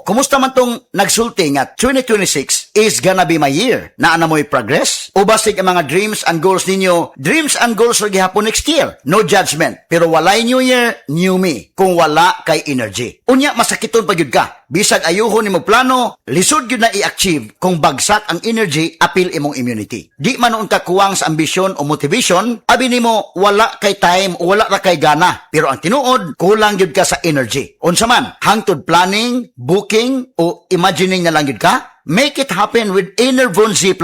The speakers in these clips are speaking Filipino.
kumusta man tong nagsulti nga 2026 is gonna be my year? Na mo'y progress? O basig ang mga dreams and goals ninyo, dreams and goals ra gihapon next year? No judgment. Pero walay new year, new me. Kung wala kay energy. Unya, masakiton pa gyud ka. Bisag ayuhon nimo plano, lisod gyud na i-achieve kung bagsak ang energy, apil imong immunity. Di man noon ka kuwang sa ambisyon o motivation, abi nimo wala kay time o wala ra kay gana. Pero ang tinuod, kulang gyud ka sa energy. Unsa man, hangtod planning, booking o imagining na lang gyud ka? Make it happen with Enervon Z+.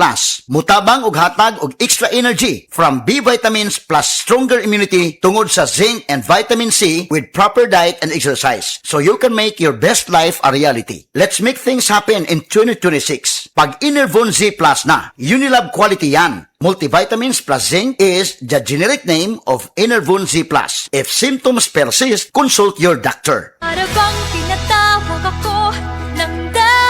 Mutabang og hatag og extra energy from B vitamins plus stronger immunity tungod sa zinc and vitamin C with proper diet and exercise. So you can make your best life a reality. Let's make things happen in 2026. Pag Enervon Z+ na, Unilab quality yan. Multivitamins plus zinc is the generic name of Enervon Z+. If symptoms persist, consult your doctor. Para bang tinatawag ako ng dagat.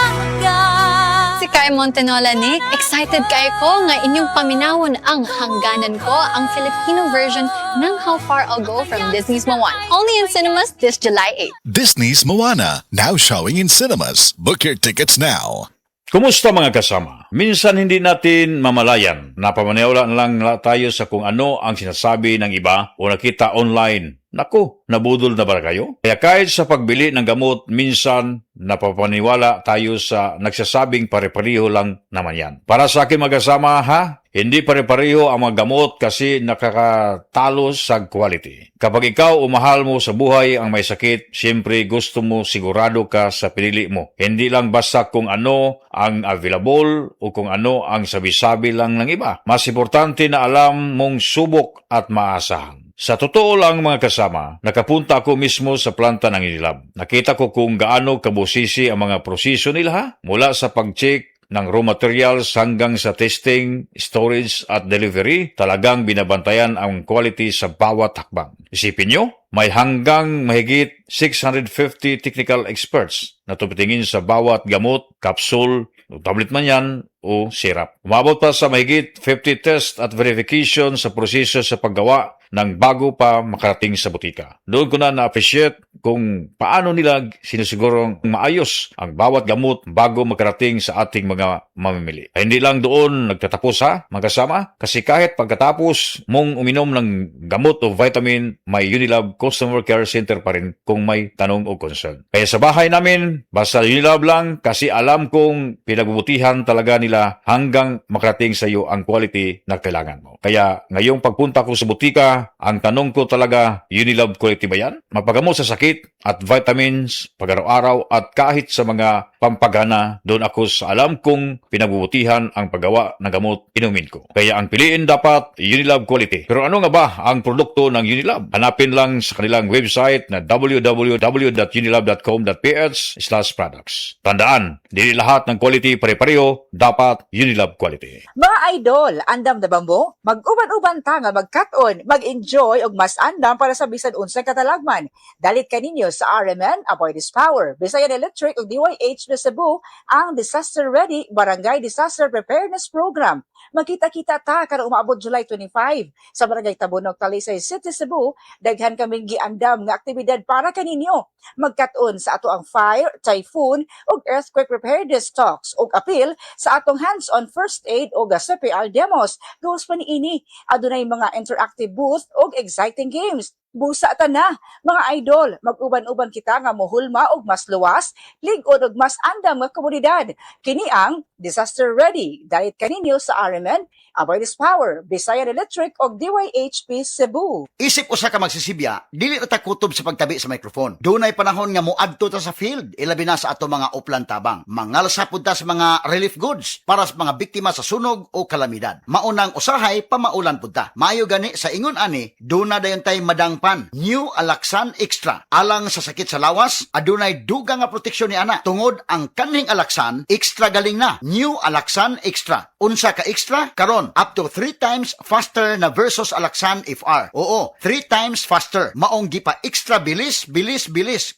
Si Kai Montenola, Nick. Excited kay ko nga inyong paminawon ang hangganan ko, ang Filipino version ng How Far I'll Go from Disney's Moana. Only in cinemas this July 8. Disney's Moana, now showing in cinemas. Book your tickets now. Kumusta mga kasama? Minsan hindi natin mamalayan. Napamaniwala na lang tayo sa kung ano ang sinasabi ng iba o nakita online. Naku, nabudol na ba kayo? Kaya kahit sa pagbili ng gamot, minsan napapaniwala tayo sa nagsasabing pare-pareho lang naman yan. Para sa akin mga kasama, hindi pare-pareho ang mga gamot kasi nakakatalo sa quality. Kapag ikaw o mahal mo sa buhay ang may sakit, siyempre gusto mo sigurado ka sa pinili mo. Hindi lang basta kung ano ang available o kung ano ang sabi-sabi lang ng iba. Mas importante na alam mong subok at maasahan. Sa totoo lang mga kasama, nakapunta ako mismo sa planta ng Unilab. Nakita ko kung gaano kabusisi ang mga proseso nila mula sa pag-check ng raw materials hanggang sa testing, storage at delivery. Talagang binabantayan ang quality sa bawat hakbang. Isipin nyo, may hanggang mahigit 650 technical experts na tumitingin sa bawat gamot, capsule, tablet man yan, o syrup. Umabot pa sa mahigit 50 test at verification sa proseso sa paggawa ng bago pa makarating sa butika. Doon ko na na-appreciate kung paano nila sinusigurong maayos ang bawat gamot bago makarating sa ating mga mamimili. Ay, hindi lang doon nagtatapos mga kasama, kasi kahit pagkatapos mong uminom ng gamot o vitamin, may Unilab Customer Care Center pa rin kung may tanong o concern. Kaya sa bahay namin, basta Unilab lang kasi alam kong pinagbubutihan talaga nila hanggang makarating sa iyo ang quality na kailangan mo. Kaya ngayong pagpunta ko sa butika, ang tanong ko talaga, Unilab quality ba yan? Mapagamot sa sakit at vitamins, pag-araw-araw at kahit sa mga pampagana, doon ako sa alam kong pinagbubutihan ang paggawa ng gamot inumin ko. Kaya ang piliin dapat Unilab quality. Pero ano nga ba ang produkto ng Unilab? Hanapin lang sa kanilang website na www.unilab.com.ph/products. Tandaan, hindi lahat ng quality pare-pareho, dapat Unilab quality. Mga idol, andam na ba mo? Mag-uban-uban ta nga mag-cut-on, mag-enjoy og mas andam para sa bisan unsang katalagman. Dalit kaninyo sa RMN, Avoid This Power, Bisayan Electric ug DYH na Cebu, ang Disaster Ready Barangay Disaster Preparedness Program. Magkita-kita ta karong umaabot July 25 sa Barangay Tabonog, Talisay City, Cebu. Daghan kaming giandam nga aktibidad para kaninyo. Magkat-on sa ato ang fire, typhoon ug earthquake preparedness talks ug apil sa atong hands-on first aid ug CPR demos. Gawas pa niini, adunay mga interactive booth ug exciting games. Busa ta na, mga idol, mag-uban-uban kita nga mohulma og mas luwas, lig-on og mas andam nga komunidad. Kini ang Disaster Ready. Dahil kaninyo sa RMN, Avoid This Power, Bisayan Electric ug DYHP Cebu. Isip usa ka magsisibya, dili na ta kutob sa pagtabi sa microphone. Dunay panahon nga moadto ta sa field, ilabi na sa ato mga uplan tabang. Mangalsa pud ta sa mga relief goods para sa mga biktima sa sunog o kalamidad. Maunang usahay pamaulan pud ta. Maayo gani sa ingon ani, duna dayon tay madangpan. New Alaxan Extra. Alang sa sakit sa lawas, adunay dugang nga proteksyon ni ana. Tungod ang kaning Alaxan, extra galing na. New Alaxan Extra. Unsa ka extra? Karon up to 3 times faster na versus Alaxan FR. Oo, 3 times faster. Maong gipa extra bilis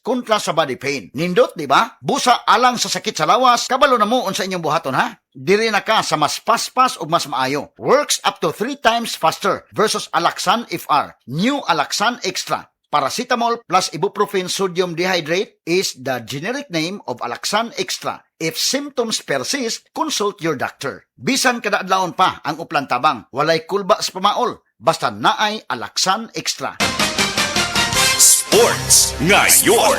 kontra sa body pain. Nindot, di ba? Busa alang sa sakit sa lawas, kabalo na mo unsa inyong buhaton Diri na ka sa mas paspas o mas maayo. Works up to 3 times faster versus Alaxan FR. New Alaxan Extra. Paracetamol plus ibuprofen sodium dehydrate is the generic name of Alaxan Extra. If symptoms persist, consult your doctor. Bisan kada adlawon pa ang uplan tabang, walay kulba sa pamaol, basta naay Alaxan Extra. Sports ngayon.